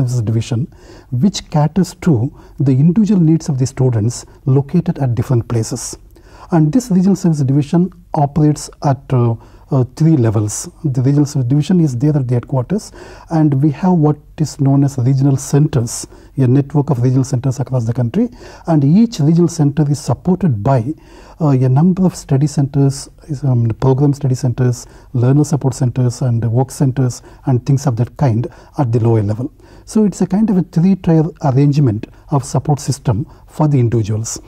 Services Division, which caters to the individual needs of the students located at different places. And this Regional Service Division operates at 3 levels. The Regional Service Division is there at the headquarters, and we have what is known as regional centers, a network of regional centers across the country, and each regional center is supported by a number of study centers, program study centers, learner support centers, and work centers, and things of that kind at the lower level. So it's a kind of a 3-tier arrangement of support system for the individuals.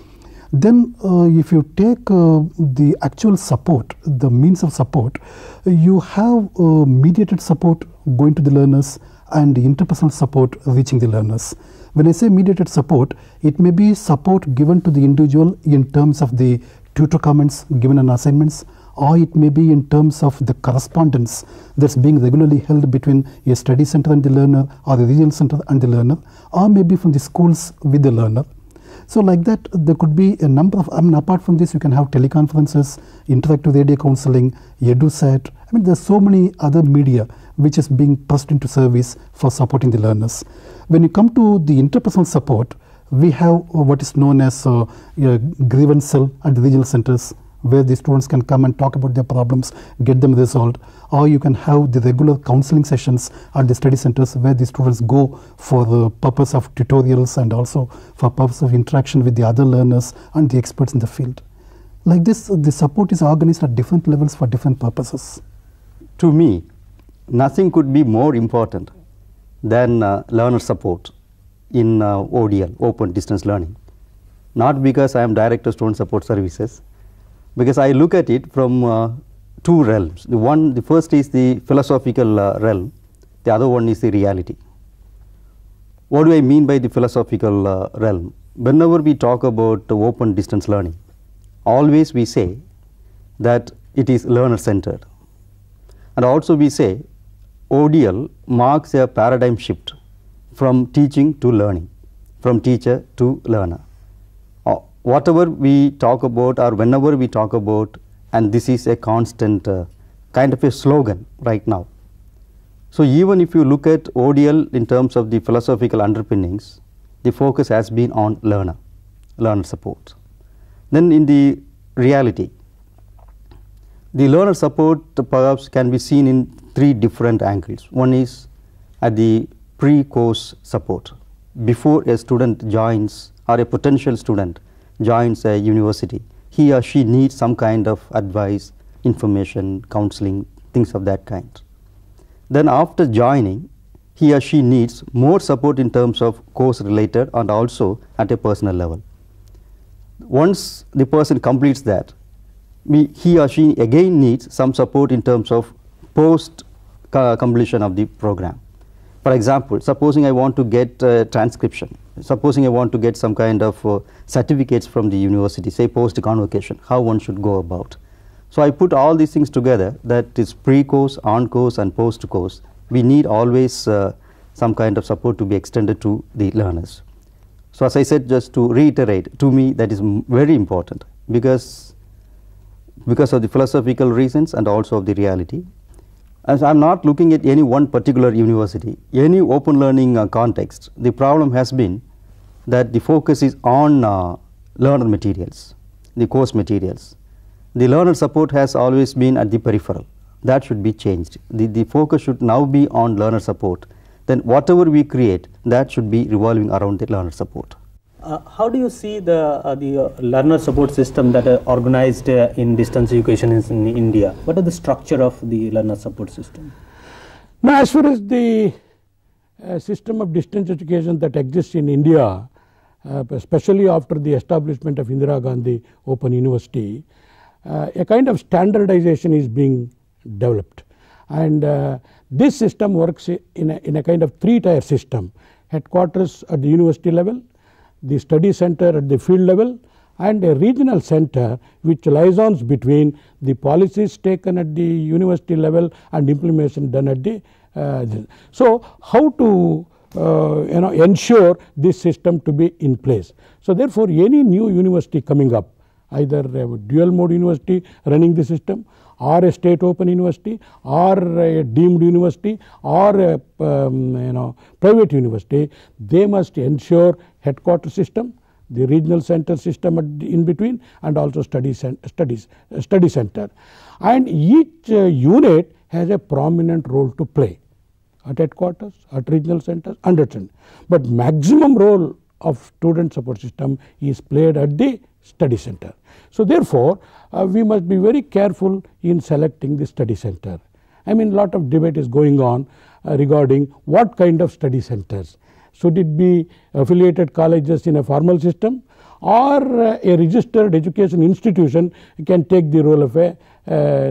Then if you take the actual support, the means of support, you have mediated support going to the learners and interpersonal support reaching the learners. When I say mediated support, it may be support given to the individual in terms of the tutor comments given on assignments, or it may be in terms of the correspondence that's being regularly held between a study center and the learner, or a regional center and the learner, or maybe from the schools with the learner. So like that, there could be a number of, apart from this, you can have teleconferences, interactive radio counseling, EduSat. There's so many other media which is being pressed into service for supporting the learners. When you come to the interpersonal support, we have what is known as a grievance cell at the regional centers, where the students can come and talk about their problems, get them resolved. Or you can have the regular counseling sessions at the study centers, where the students go for the purpose of tutorials and also for purpose of interaction with the other learners and the experts in the field. Like this, the support is organized at different levels for different purposes. To me, nothing could be more important than learner support in ODL, Open Distance Learning. Not because I am Director of Student Support Services, because I look at it from 2 realms. The first is the philosophical realm, the other one is the reality. What do I mean by the philosophical realm? Whenever we talk about open distance learning, always we say that it is learner centered, and also we say ODL marks a paradigm shift from teaching to learning, from teacher to learner. Whatever we talk about, or whenever we talk about, and this is a constant kind of a slogan right now. So even if you look at ODL in terms of the philosophical underpinnings, the focus has been on learner support. Then in the reality, the learner support perhaps can be seen in 3 different angles. One is at the pre-course support. Before a student joins, or a potential student joins a university, he or she needs some kind of advice, information, counseling, things of that kind. Then after joining, he or she needs more support in terms of course related and also at a personal level. Once the person completes that, he or she again needs some support in terms of post completion of the program. For example, supposing I want to get transcription, supposing I want to get some kind of certificates from the university, say post convocation, how one should go about. So I put all these things together, that is pre-course, on-course and post-course. We need always some kind of support to be extended to the learners. So as I said, just to reiterate, to me that is very important, because of the philosophical reasons and also of the reality. As I am not looking at any one particular university, any open learning context, the problem has been that the focus is on learner materials, the course materials. The learner support has always been at the peripheral. That should be changed. The focus should now be on learner support. Then whatever we create, that should be revolving around the learner support. How do you see the learner support system that are organized in distance education in India? What are the structure of the learner support system? Now, as far as the system of distance education that exists in India, especially after the establishment of Indira Gandhi Open University, a kind of standardization is being developed, and this system works in a kind of 3-tier system: headquarters at the university level, the study center at the field level, and a regional center which liaisons between the policies taken at the university level and implementation done at the so how to ensure this system to be in place. So therefore, any new university coming up, either a dual mode university running the system, or a state open university or a deemed university or a private university, they must ensure headquarter system, the regional center system in between, and also study center. And each unit has a prominent role to play at headquarters, at regional centers, and at center. But maximum role of student support system is played at the study center. So therefore, we must be very careful in selecting the study center. I mean, lot of debate is going on regarding what kind of study centers. Should it be affiliated colleges in a formal system, or a registered education institution can take the role of a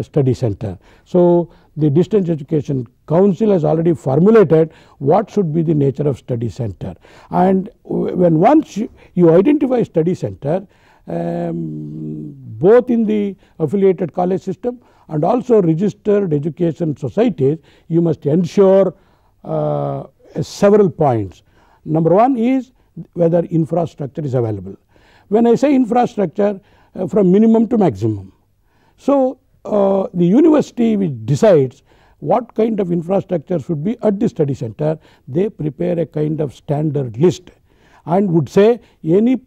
study center. So the Distance Education Council has already formulated what should be the nature of study center. And when once you identify study center, both in the affiliated college system and also registered education societies, you must ensure several points. Number one is whether infrastructure is available. When I say infrastructure, from minimum to maximum. So the university which decides what kind of infrastructure should be at the study center, they prepare a kind of standard list and would say any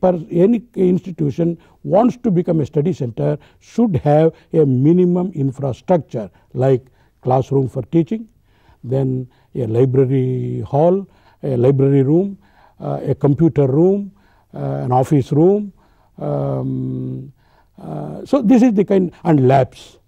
institution wants to become a study center should have a minimum infrastructure like classroom for teaching, then a library hall, a library room, a computer room, an office room. So this is the kind, and labs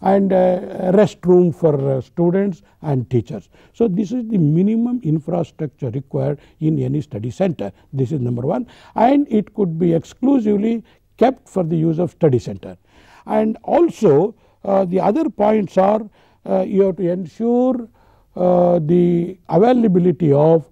and a restroom for students and teachers. So this is the minimum infrastructure required in any study center. This is number one, and it could be exclusively kept for the use of study center. And also the other points are you have to ensure the availability of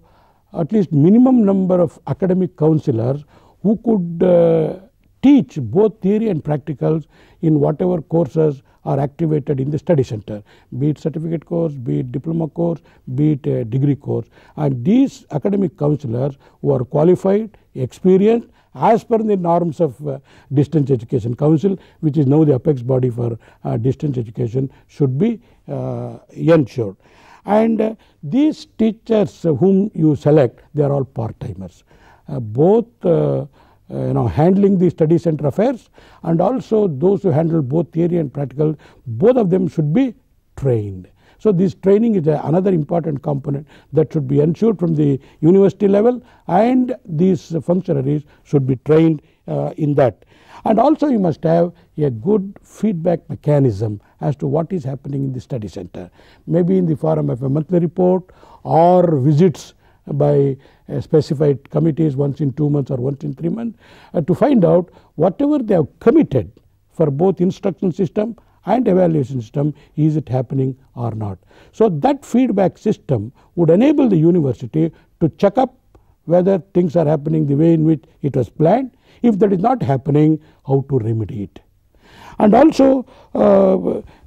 at least minimum number of academic counselors who could teach both theory and practicals in whatever courses are activated in the study center, be it certificate course, be it diploma course, be it a degree course. And these academic counselors who are qualified, experienced, as per the norms of Distance Education Council, which is now the apex body for distance education, should be ensured. And these teachers whom you select, they are all part-timers, both handling the study center affairs, and also those who handle both theory and practical, both of them should be trained. So this training is another important component that should be ensured from the university level, and these functionaries should be trained in that. And also you must have a good feedback mechanism as to what is happening in the study center, maybe in the form of a monthly report or visits by specified committees once in 2 months or once in 3 months to find out whatever they have committed for both instruction system and evaluation system, is it happening or not. So that feedback system would enable the university to check up whether things are happening the way in which it was planned. If that is not happening, how to remedy it. And also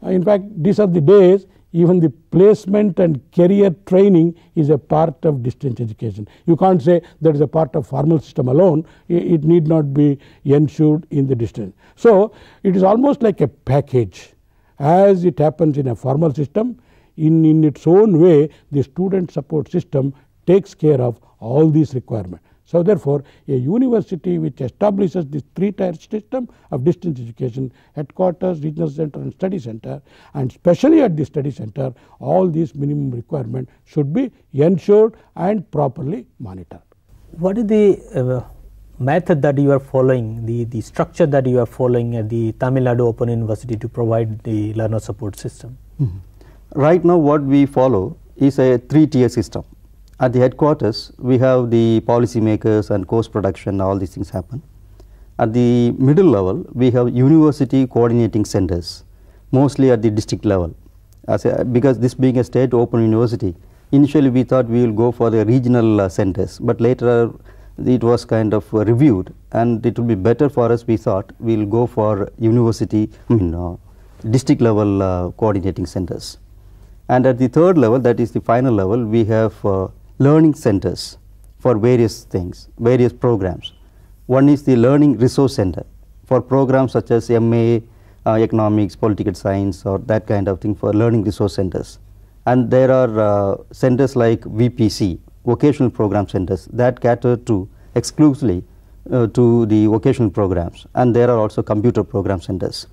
in fact these are the days even the placement and career training is a part of distance education. You can't say that is a part of formal system alone. It need not be ensured in the distance. So it is almost like a package. As it happens in a formal system, in its own way the student support system takes care of all these requirements. So therefore, a university which establishes this three-tier system of distance education, headquarters, regional center and study center, and especially at the study center, all these minimum requirements should be ensured and properly monitored. What is the method that you are following, the structure that you are following at the Tamil Nadu Open University to provide the learner support system? Right now what we follow is a three-tier system. At the headquarters, we have the policy makers and course production, all these things happen. At the middle level, we have university coordinating centers, mostly at the district level. Because this being a state open university, initially we thought we will go for the regional centers, but later it was kind of reviewed, and it would be better for us, we thought, we will go for university, district level coordinating centers. And at the third level, that is the final level, we have learning centers for various things, various programs. One is the learning resource center for programs such as MA economics, political science, or that kind of thing for learning resource centers. And there are centers like VPC, vocational program centers, that cater to exclusively to the vocational programs, and there are also computer program centers.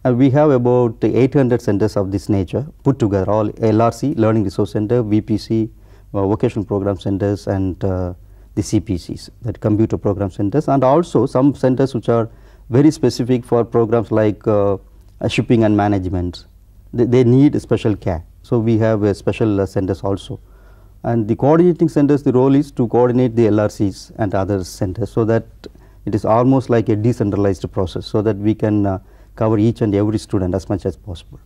We have about 800 centers of this nature put together, all LRC, Learning Resource Center, VPC, vocational program centers, and the CPCs, that computer program centers, and also some centers which are very specific for programs like shipping and management. They need special care. So we have special centers also. And the coordinating centers, the role is to coordinate the LRCs and other centers, so that it is almost like a decentralized process, so that we can cover each and every student as much as possible.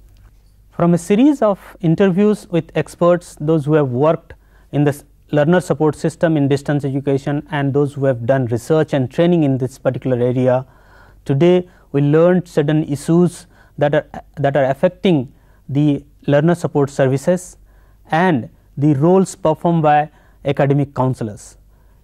From a series of interviews with experts, those who have worked in the learner support system in distance education and those who have done research and training in this particular area, today we learned certain issues that are affecting the learner support services and the roles performed by academic counselors.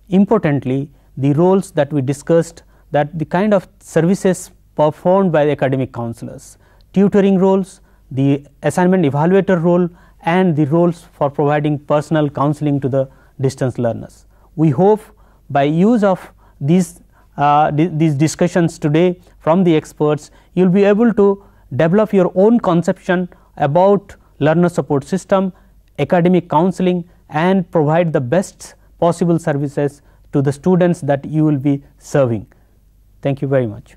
Importantly, the roles that we discussed, that the kind of services performed by the academic counselors, tutoring roles, the assignment evaluator role, and the roles for providing personal counseling to the distance learners. We hope by use of these discussions today from the experts, you will be able to develop your own conception about learner support system, academic counseling, and provide the best possible services to the students that you will be serving. Thank you very much.